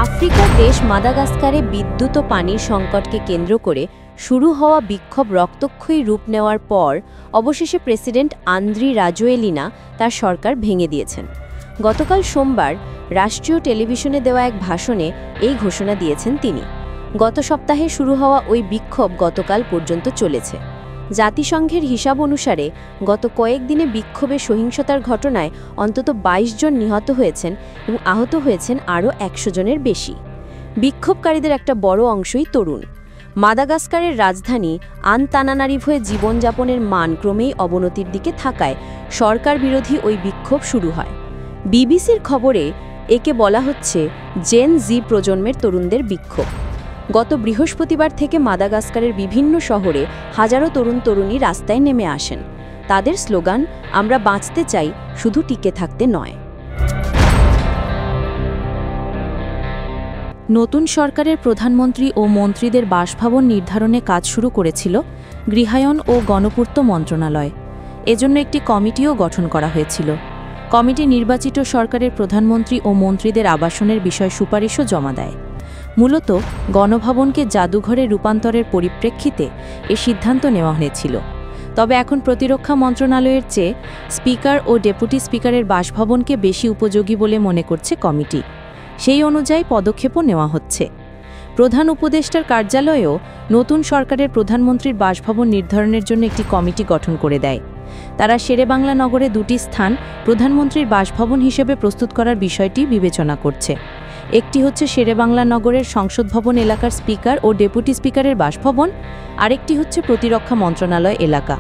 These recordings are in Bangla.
আফ্রিকার দেশ মাদাগাস্কারে বিদ্যুৎ ও পানির সংকটকে কেন্দ্র করে শুরু হওয়া বিক্ষোভ রক্তক্ষয়ী রূপ নেওয়ার পর অবশেষে প্রেসিডেন্ট আন্দ্রি রাজোয়েলিনা তার সরকার ভেঙে দিয়েছেন। গতকাল সোমবার রাষ্ট্রীয় টেলিভিশনে দেওয়া এক ভাষণে এই ঘোষণা দিয়েছেন তিনি। গত সপ্তাহে শুরু হওয়া ওই বিক্ষোভ গতকাল পর্যন্ত চলেছে। জাতিসংঘের হিসাব অনুসারে গত কয়েকদিনে বিক্ষোভে সহিংসতার ঘটনায় অন্তত ২২ জন নিহত হয়েছেন এবং আহত হয়েছেন আরও ১০০ জনের বেশি। বিক্ষোভকারীদের একটা বড় অংশই তরুণ। মাদাগাস্কারের রাজধানী আনতানানারিভোয় জীবনযাপনের মান ক্রমেই অবনতির দিকে থাকায় সরকার বিরোধী ওই বিক্ষোভ শুরু হয়। বিবিসির খবরে একে বলা হচ্ছে জেন জি প্রজন্মের তরুণদের বিক্ষোভ। গত বৃহস্পতিবার থেকে মাদাগাস্কারের বিভিন্ন শহরে হাজারো তরুণ তরুণী রাস্তায় নেমে আসেন। তাদের স্লোগান, আমরা বাঁচতে চাই, শুধু টিকে থাকতে নয়। নতুন সরকারের প্রধানমন্ত্রী ও মন্ত্রীদের বাসভবন নির্ধারণে কাজ শুরু করেছিল গৃহায়ন ও গণপূর্ত মন্ত্রণালয়। এজন্য একটি কমিটিও গঠন করা হয়েছিল। কমিটি নির্বাচিত সরকারের প্রধানমন্ত্রী ও মন্ত্রীদের আবাসনের বিষয় সুপারিশও জমা দেয়। মূলত গণভবনকে জাদুঘরে রূপান্তরের পরিপ্রেক্ষিতে এ সিদ্ধান্ত নেওয়া হয়েছিল। তবে এখন প্রতিরক্ষা মন্ত্রণালয়ের চেয়ে স্পিকার ও ডেপুটি স্পিকারের বাসভবনকে বেশি উপযোগী বলে মনে করছে কমিটি। সেই অনুযায়ী পদক্ষেপও নেওয়া হচ্ছে। প্রধান উপদেষ্টার কার্যালয়েও নতুন সরকারের প্রধানমন্ত্রীর বাসভবন নির্ধারণের জন্য একটি কমিটি গঠন করে দেয়। তারা শেরেবাংলা নগরে দুটি স্থান প্রধানমন্ত্রীর বাসভবন হিসেবে প্রস্তুত করার বিষয়টি বিবেচনা করছে। একটি হচ্ছে শেরেবাংলা নগরের সংসদ ভবন এলাকার স্পিকার ও ডেপুটি স্পিকারের বাসভবন, আরেকটি হচ্ছে প্রতিরক্ষা মন্ত্রণালয় এলাকা।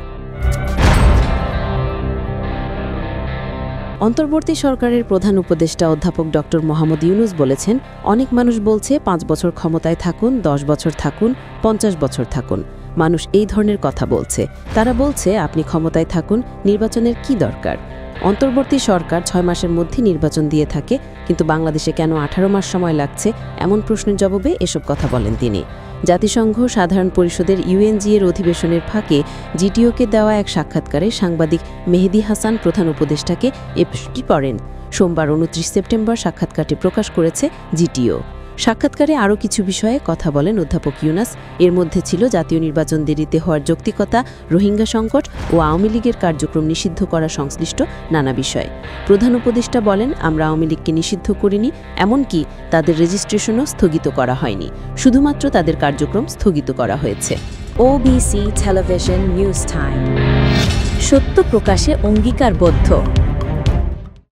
অন্তর্বর্তী সরকারের প্রধান উপদেষ্টা অধ্যাপক ড. মোহাম্মদ ইউনুস বলেছেন, অনেক মানুষ বলছে ৫ বছর ক্ষমতায় থাকুন, ১০ বছর থাকুন, ৫০ বছর থাকুন। মানুষ এই ধরনের কথা বলছে। তারা বলছে আপনি ক্ষমতায় থাকুন, নির্বাচনের কি দরকার? অন্তর্বর্তী সরকার ৬ মাসের মধ্যে নির্বাচন দিয়ে থাকে, কিন্তু বাংলাদেশে কেন ১৮ মাস সময় লাগছে? এমন প্রশ্নের জবাবে এসব কথা বলেন তিনি। জাতিসংঘ সাধারণ পরিষদের ইউএনজি-এর অধিবেশনের ফাঁকে জিটিওকে দেওয়া এক সাক্ষাৎকারে সাংবাদিক মেহেদী হাসান প্রধান উপদেষ্টাকে এ প্রশ্নটি করেন। সোমবার ২৯ সেপ্টেম্বর সাক্ষাৎকারটি প্রকাশ করেছে জিটিও। সাক্ষাৎকারে আরও কিছু বিষয়ে কথা বলেন অধ্যাপক ইউনুস। এর মধ্যে ছিল জাতীয় নির্বাচন দেরিতে হওয়ার যৌক্তিকতা, রোহিঙ্গা সংকট ও আওয়ামী লীগের কার্যক্রম নিষিদ্ধ করা সংশ্লিষ্ট নানা বিষয়। প্রধান উপদেষ্টা বলেন, আমরা আওয়ামী লীগকে নিষিদ্ধ করিনি, এমনকি তাদের রেজিস্ট্রেশনও স্থগিত করা হয়নি, শুধুমাত্র তাদের কার্যক্রম স্থগিত করা হয়েছে। ওবিসি টেলিভিশন নিউজ টাইম, সত্য প্রকাশে অঙ্গীকারবদ্ধ।